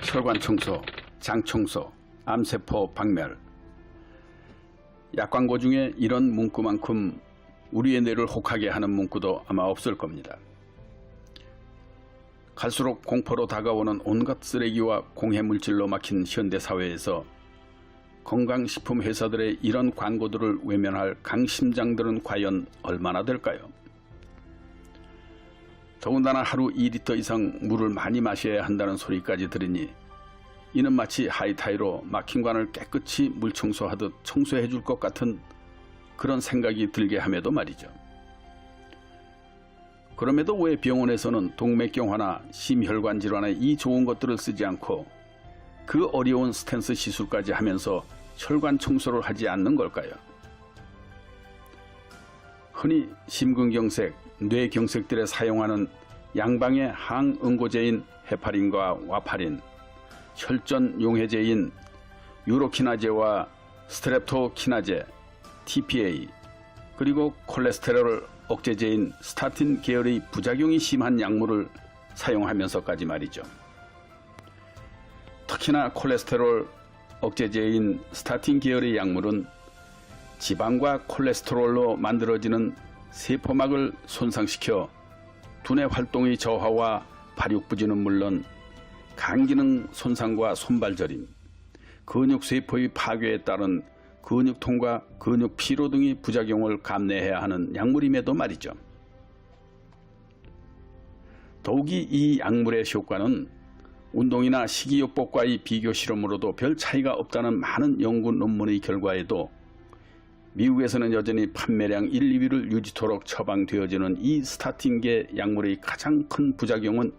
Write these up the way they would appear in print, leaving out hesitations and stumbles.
혈관 청소, 장 청소, 암세포 박멸. 약 광고 중에 이런 문구만큼 우리의 뇌를 혹하게 하는 문구도 아마 없을 겁니다. 갈수록 공포로 다가오는 온갖 쓰레기와 공해물질로 막힌 현대사회에서 건강식품 회사들의 이런 광고들을 외면할 강심장들은 과연 얼마나 될까요? 더군다나 하루 2리터 이상 물을 많이 마셔야 한다는 소리까지 들으니 이는 마치 하이타이로 막힌 관을 깨끗이 물 청소하듯 청소해 줄 것 같은 그런 생각이 들게 함에도 말이죠. 그럼에도 왜 병원에서는 동맥경화나 심혈관 질환에 이 좋은 것들을 쓰지 않고 그 어려운 스텐스 시술까지 하면서 혈관 청소를 하지 않는 걸까요? 흔히 심근경색, 뇌경색들에 사용하는 양방의 항응고제인 헤파린과 와파린, 혈전 용해제인 유로키나제와 스트랩토키나제, TPA, 그리고 콜레스테롤 억제제인 스타틴 계열의 부작용이 심한 약물을 사용하면서까지 말이죠. 특히나 콜레스테롤 억제제인 스타틴 계열의 약물은 지방과 콜레스테롤로 만들어지는 세포막을 손상시켜 두뇌 활동의 저하와 발육부진은 물론 간기능 손상과 손발저림, 근육세포의 파괴에 따른 근육통과 근육피로 등의 부작용을 감내해야 하는 약물임에도 말이죠. 더욱이 이 약물의 효과는 운동이나 식이요법과의 비교 실험으로도 별 차이가 없다는 많은 연구 논문의 결과에도 미국에서는 여전히 판매량 1, 2위를 유지토록 처방되어지는 이 스타틴계 약물의 가장 큰 부작용은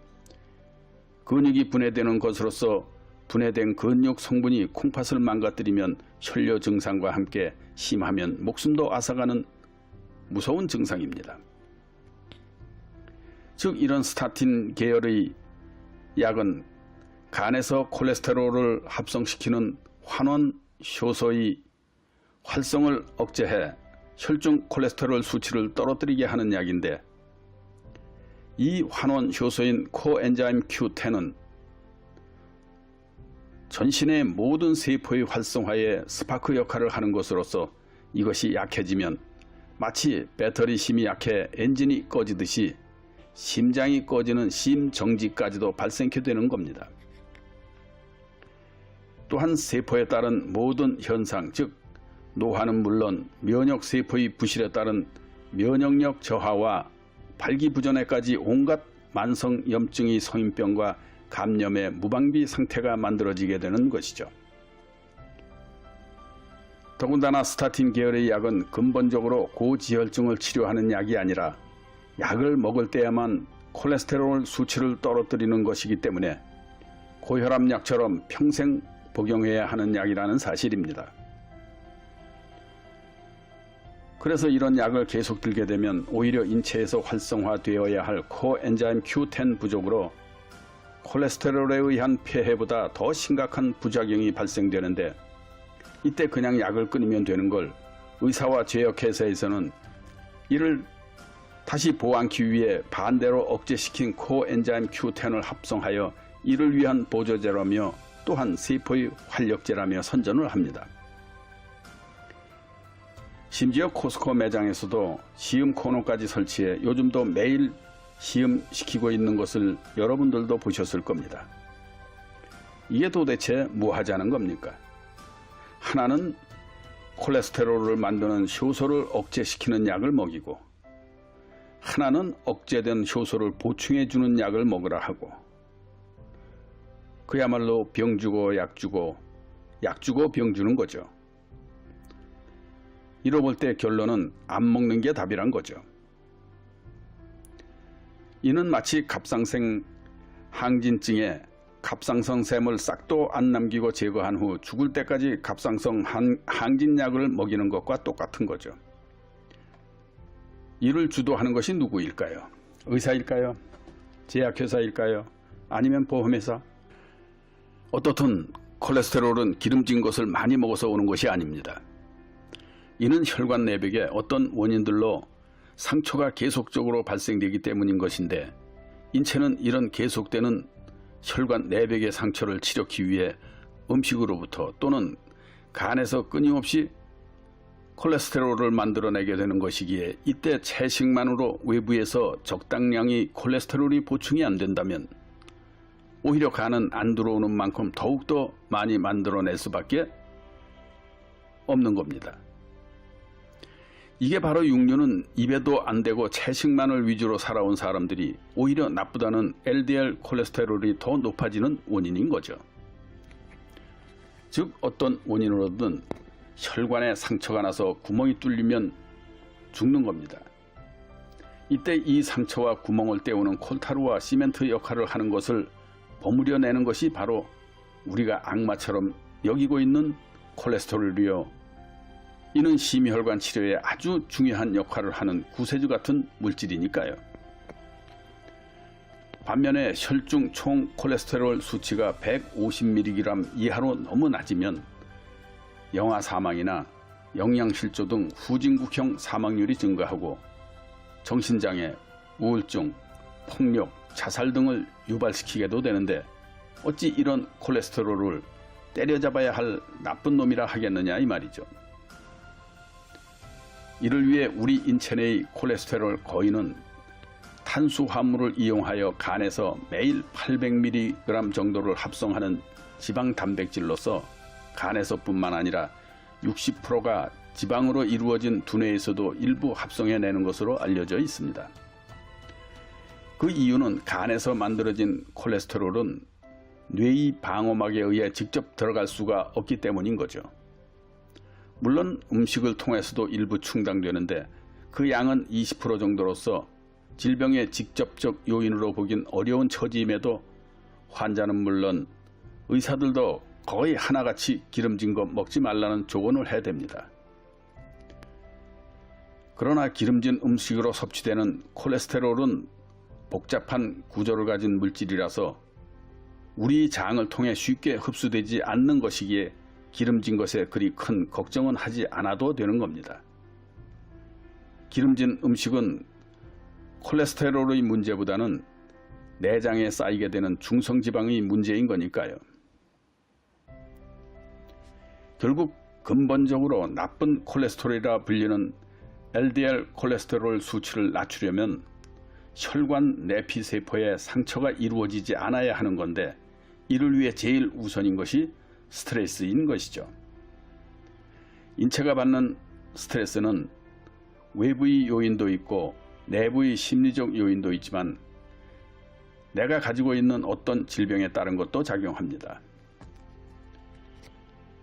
근육이 분해되는 것으로서 분해된 근육 성분이 콩팥을 망가뜨리면 혈뇨 증상과 함께 심하면 목숨도 앗아가는 무서운 증상입니다. 즉 이런 스타틴 계열의 약은 간에서 콜레스테롤을 합성시키는 환원 효소의 활성을 억제해 혈중 콜레스테롤 수치를 떨어뜨리게 하는 약인데 이 환원 효소인 코엔자임 Q10은 전신의 모든 세포의 활성화에 스파크 역할을 하는 것으로서 이것이 약해지면 마치 배터리 힘이 약해 엔진이 꺼지듯이 심장이 꺼지는 심정지까지도 발생케 되는 겁니다. 또한 세포에 따른 모든 현상, 즉 노화는 물론 면역세포의 부실에 따른 면역력 저하와 발기부전에까지 온갖 만성염증의 성인병과 감염의 무방비 상태가 만들어지게 되는 것이죠. 더군다나 스타틴 계열의 약은 근본적으로 고지혈증을 치료하는 약이 아니라 약을 먹을 때야만 콜레스테롤 수치를 떨어뜨리는 것이기 때문에 고혈압약처럼 평생 복용해야 하는 약이라는 사실입니다. 그래서 이런 약을 계속 들게 되면 오히려 인체에서 활성화되어야 할 코엔자임 Q10 부족으로 콜레스테롤에 의한 폐해보다 더 심각한 부작용이 발생되는데 이때 그냥 약을 끊으면 되는 걸 의사와 제약회사에서는 이를 다시 보완하기 위해 반대로 억제시킨 코엔자임 Q10을 합성하여 이를 위한 보조제라며 또한 세포의 활력제라며 선전을 합니다. 심지어 코스코 매장에서도 시음 코너까지 설치해 요즘도 매일 시음시키고 있는 것을 여러분들도 보셨을 겁니다. 이게 도대체 뭐 하자는 겁니까? 하나는 콜레스테롤을 만드는 효소를 억제시키는 약을 먹이고 하나는 억제된 효소를 보충해주는 약을 먹으라 하고 그야말로 병 주고 약 주고 약 주고 병 주는 거죠. 이로 볼 때 결론은 안 먹는 게 답이란 거죠. 이는 마치 갑상생 항진증에 갑상선 샘을 싹도 안 남기고 제거한 후 죽을 때까지 갑상선 항진약을 먹이는 것과 똑같은 거죠. 이를 주도하는 것이 누구일까요? 의사일까요? 제약회사일까요? 아니면 보험회사? 어떻든 콜레스테롤은 기름진 것을 많이 먹어서 오는 것이 아닙니다. 이는 혈관 내벽에 어떤 원인들로 상처가 계속적으로 발생되기 때문인 것인데 인체는 이런 계속되는 혈관 내벽의 상처를 치료하기 위해 음식으로부터 또는 간에서 끊임없이 콜레스테롤을 만들어내게 되는 것이기에 이때 채식만으로 외부에서 적당량의 콜레스테롤이 보충이 안 된다면 오히려 간은 안 들어오는 만큼 더욱더 많이 만들어낼 수밖에 없는 겁니다. 이게 바로 육류는 입에도 안 대고 채식만을 위주로 살아온 사람들이 오히려 나쁘다는 LDL 콜레스테롤이 더 높아지는 원인인 거죠. 즉 어떤 원인으로든 혈관에 상처가 나서 구멍이 뚫리면 죽는 겁니다. 이때 이 상처와 구멍을 때우는 콜타루와 시멘트 역할을 하는 것을 버무려내는 것이 바로 우리가 악마처럼 여기고 있는 콜레스테롤이요. 이는 심혈관 치료에 아주 중요한 역할을 하는 구세주 같은 물질이니까요. 반면에 혈중 총 콜레스테롤 수치가 150mg 이하로 너무 낮으면 영아 사망이나 영양실조 등 후진국형 사망률이 증가하고 정신장애, 우울증, 폭력, 자살 등을 유발시키게도 되는데 어찌 이런 콜레스테롤을 때려잡아야 할 나쁜 놈이라 하겠느냐 이 말이죠. 이를 위해 우리 인체 내의 콜레스테롤 거의는 탄수화물을 이용하여 간에서 매일 800mg 정도를 합성하는 지방 단백질로서 간에서뿐만 아니라 60%가 지방으로 이루어진 두뇌에서도 일부 합성해내는 것으로 알려져 있습니다. 그 이유는 간에서 만들어진 콜레스테롤은 뇌의 방어막에 의해 직접 들어갈 수가 없기 때문인 거죠. 물론 음식을 통해서도 일부 충당되는데 그 양은 20% 정도로서 질병의 직접적 요인으로 보긴 어려운 처지임에도 환자는 물론 의사들도 거의 하나같이 기름진 거 먹지 말라는 조언을 해야 됩니다. 그러나 기름진 음식으로 섭취되는 콜레스테롤은 복잡한 구조를 가진 물질이라서 우리 장을 통해 쉽게 흡수되지 않는 것이기에 기름진 것에 그리 큰 걱정은 하지 않아도 되는 겁니다. 기름진 음식은 콜레스테롤의 문제보다는 내장에 쌓이게 되는 중성지방의 문제인 거니까요. 결국 근본적으로 나쁜 콜레스테롤이라 불리는 LDL 콜레스테롤 수치를 낮추려면 혈관 내피세포에 상처가 이루어지지 않아야 하는 건데 이를 위해 제일 우선인 것이 스트레스인 것이죠. 인체가 받는 스트레스는 외부의 요인도 있고 내부의 심리적 요인도 있지만 내가 가지고 있는 어떤 질병에 따른 것도 작용합니다.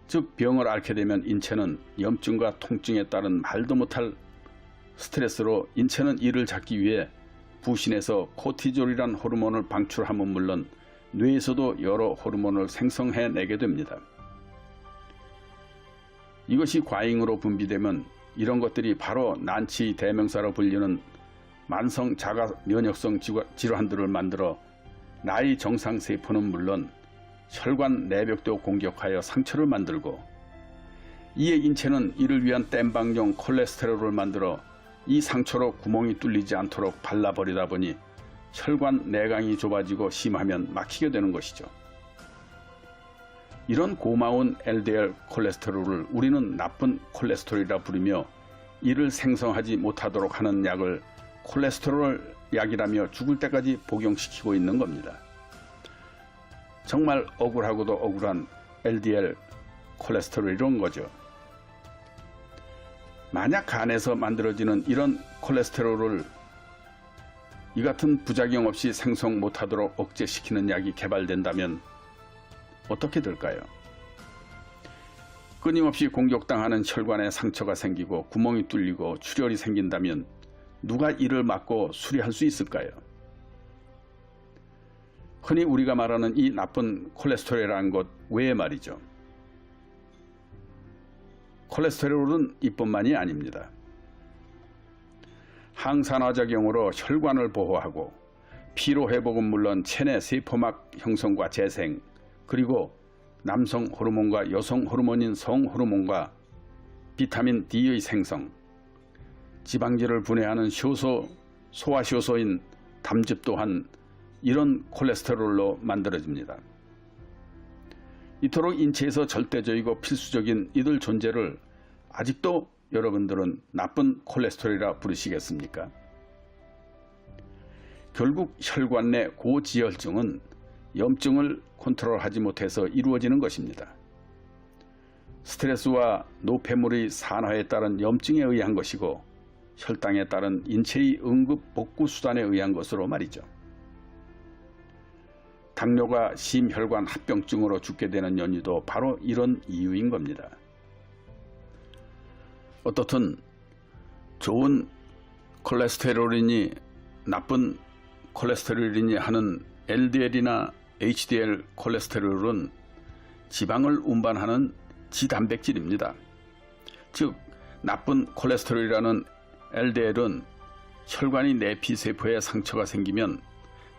즉 병을 앓게 되면 인체는 염증과 통증에 따른 말도 못할 스트레스로 인체는 이를 잡기 위해 부신에서 코티졸이란 호르몬을 방출함은 물론 뇌에서도 여러 호르몬을 생성해내게 됩니다. 이것이 과잉으로 분비되면 이런 것들이 바로 난치 대명사로 불리는 만성 자가 면역성 질환들을 만들어 나의 정상세포는 물론 혈관 내벽도 공격하여 상처를 만들고 이에 인체는 이를 위한 땜방용 콜레스테롤을 만들어 이 상처로 구멍이 뚫리지 않도록 발라버리다 보니 혈관 내강이 좁아지고 심하면 막히게 되는 것이죠. 이런 고마운 LDL 콜레스테롤을 우리는 나쁜 콜레스테롤이라 부르며 이를 생성하지 못하도록 하는 약을 콜레스테롤 약이라며 죽을 때까지 복용시키고 있는 겁니다. 정말 억울하고도 억울한 LDL 콜레스테롤 이런 거죠. 만약 간에서 만들어지는 이런 콜레스테롤을 이 같은 부작용 없이 생성 못하도록 억제시키는 약이 개발된다면 어떻게 될까요? 끊임없이 공격당하는 혈관에 상처가 생기고 구멍이 뚫리고 출혈이 생긴다면 누가 이를 막고 수리할 수 있을까요? 흔히 우리가 말하는 이 나쁜 콜레스테롤이라는 것 외에 말이죠. 콜레스테롤은 이뿐만이 아닙니다. 항산화작용으로 혈관을 보호하고 피로회복은 물론 체내 세포막 형성과 재생, 그리고 남성 호르몬과 여성 호르몬인 성호르몬과 비타민 D의 생성, 지방질을 분해하는 효소, 소화효소인 담즙 또한 이런 콜레스테롤로 만들어집니다. 이토록 인체에서 절대적이고 필수적인 이들 존재를 아직도 여러분들은 나쁜 콜레스테롤이라 부르시겠습니까? 결국 혈관 내 고지혈증은 염증을 컨트롤하지 못해서 이루어지는 것입니다. 스트레스와 노폐물의 산화에 따른 염증에 의한 것이고 혈당에 따른 인체의 응급 복구 수단에 의한 것으로 말이죠. 당뇨가 심혈관 합병증으로 죽게 되는 연유도 바로 이런 이유인 겁니다. 어떻든 좋은 콜레스테롤이니 나쁜 콜레스테롤이니 하는 LDL이나 HDL 콜레스테롤은 지방을 운반하는 지단백질입니다. 즉 나쁜 콜레스테롤이라는 LDL은 혈관의 내피세포에 상처가 생기면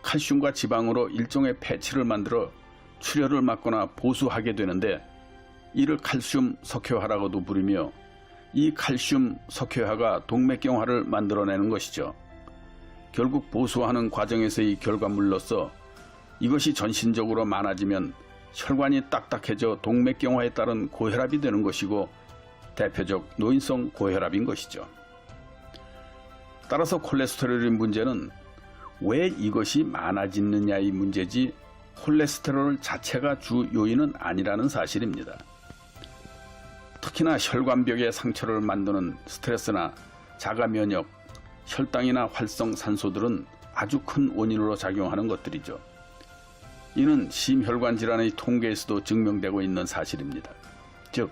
칼슘과 지방으로 일종의 패치를 만들어 출혈을 막거나 보수하게 되는데 이를 칼슘 석회화라고도 부르며 이 칼슘 석회화가 동맥경화를 만들어내는 것이죠. 결국 보수하는 과정에서의 결과물로서 이것이 전신적으로 많아지면 혈관이 딱딱해져 동맥경화에 따른 고혈압이 되는 것이고 대표적 노인성 고혈압인 것이죠. 따라서 콜레스테롤의 문제는 왜 이것이 많아지느냐의 문제지 콜레스테롤 자체가 주 요인은 아니라는 사실입니다. 특히나 혈관벽에 상처를 만드는 스트레스나 자가면역, 혈당이나 활성산소들은 아주 큰 원인으로 작용하는 것들이죠. 이는 심혈관 질환의 통계에서도 증명되고 있는 사실입니다. 즉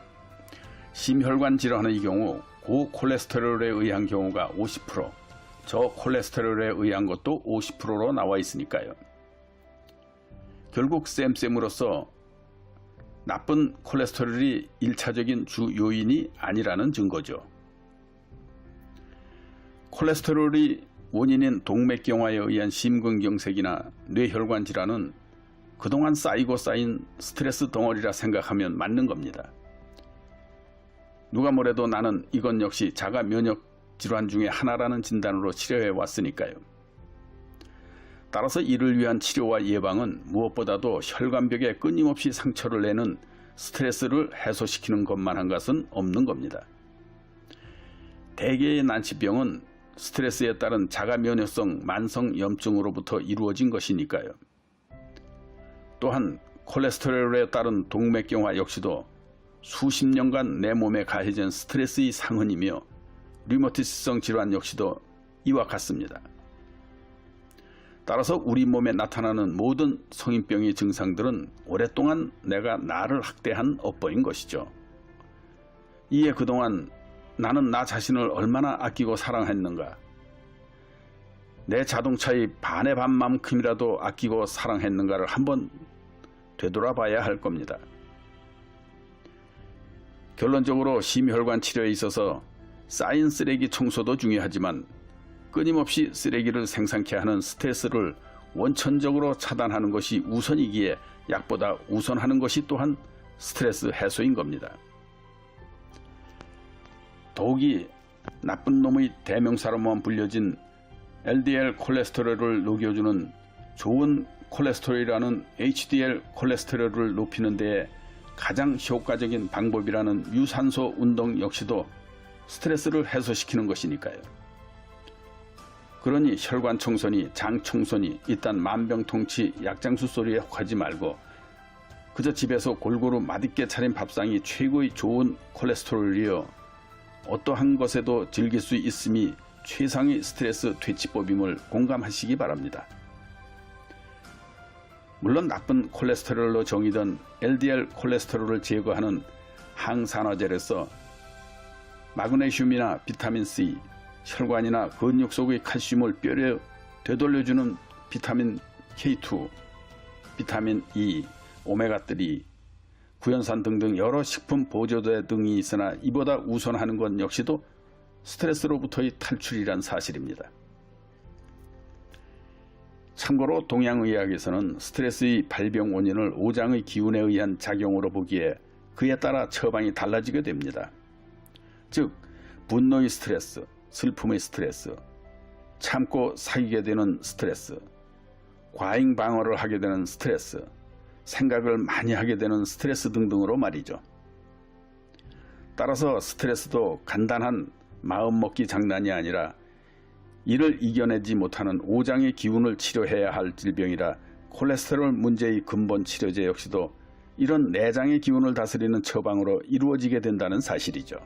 심혈관 질환의 경우 고콜레스테롤에 의한 경우가 50%, 저콜레스테롤에 의한 것도 50%로 나와 있으니까요. 결국 쌤으로서 나쁜 콜레스테롤이 1차적인 주 요인이 아니라는 증거죠. 콜레스테롤이 원인인 동맥경화에 의한 심근경색이나 뇌혈관 질환은 그동안 쌓이고 쌓인 스트레스 덩어리라 생각하면 맞는 겁니다. 누가 뭐래도 나는 이건 역시 자가 면역 질환 중에 하나라는 진단으로 치료해 왔으니까요. 따라서 이를 위한 치료와 예방은 무엇보다도 혈관벽에 끊임없이 상처를 내는 스트레스를 해소시키는 것만 한 것은 없는 겁니다. 대개의 난치병은 스트레스에 따른 자가면역성 만성염증으로부터 이루어진 것이니까요. 또한 콜레스테롤에 따른 동맥경화 역시도 수십 년간 내 몸에 가해진 스트레스의 상흔이며 류마티스성 질환 역시도 이와 같습니다. 따라서 우리 몸에 나타나는 모든 성인병의 증상들은 오랫동안 내가 나를 학대한 업보인 것이죠. 이에 그동안 나는 나 자신을 얼마나 아끼고 사랑했는가, 내 자동차의 반의 반만큼이라도 아끼고 사랑했는가를 한번 되돌아봐야 할 겁니다. 결론적으로 심혈관 치료에 있어서 쌓인 쓰레기 청소도 중요하지만 끊임없이 쓰레기를 생산케 하는 스트레스를 원천적으로 차단하는 것이 우선이기에 약보다 우선하는 것이 또한 스트레스 해소인 겁니다. 더욱이 나쁜 놈의 대명사로만 불려진 LDL 콜레스테롤을 녹여주는 좋은 콜레스테롤이라는 HDL 콜레스테롤을 높이는 데에 가장 효과적인 방법이라는 유산소 운동 역시도 스트레스를 해소시키는 것이니까요. 그러니 혈관 청소니 장 청소니 이딴 만병통치 약장수 소리에 혹하지 말고 그저 집에서 골고루 맛있게 차린 밥상이 최고의 좋은 콜레스테롤이여 어떠한 것에도 즐길 수 있음이 최상의 스트레스 퇴치법임을 공감하시기 바랍니다. 물론 나쁜 콜레스테롤로 정의된 LDL 콜레스테롤을 제거하는 항산화제로서 마그네슘이나 비타민C, 혈관이나 근육 속의 칼슘을 뼈에 되돌려주는 비타민 K2, 비타민 E, 오메가3, 구연산 등등 여러 식품 보조제 등이 있으나 이보다 우선하는 것 역시도 스트레스로부터의 탈출이란 사실입니다. 참고로 동양의학에서는 스트레스의 발병 원인을 오장의 기운에 의한 작용으로 보기에 그에 따라 처방이 달라지게 됩니다. 즉 분노의 스트레스, 슬픔의 스트레스, 참고 사귀게 되는 스트레스, 과잉 방어를 하게 되는 스트레스, 생각을 많이 하게 되는 스트레스 등등으로 말이죠. 따라서 스트레스도 간단한 마음먹기 장난이 아니라 이를 이겨내지 못하는 오장의 기운을 치료해야 할 질병이라 콜레스테롤 문제의 근본 치료제 역시도 이런 내장의 기운을 다스리는 처방으로 이루어지게 된다는 사실이죠.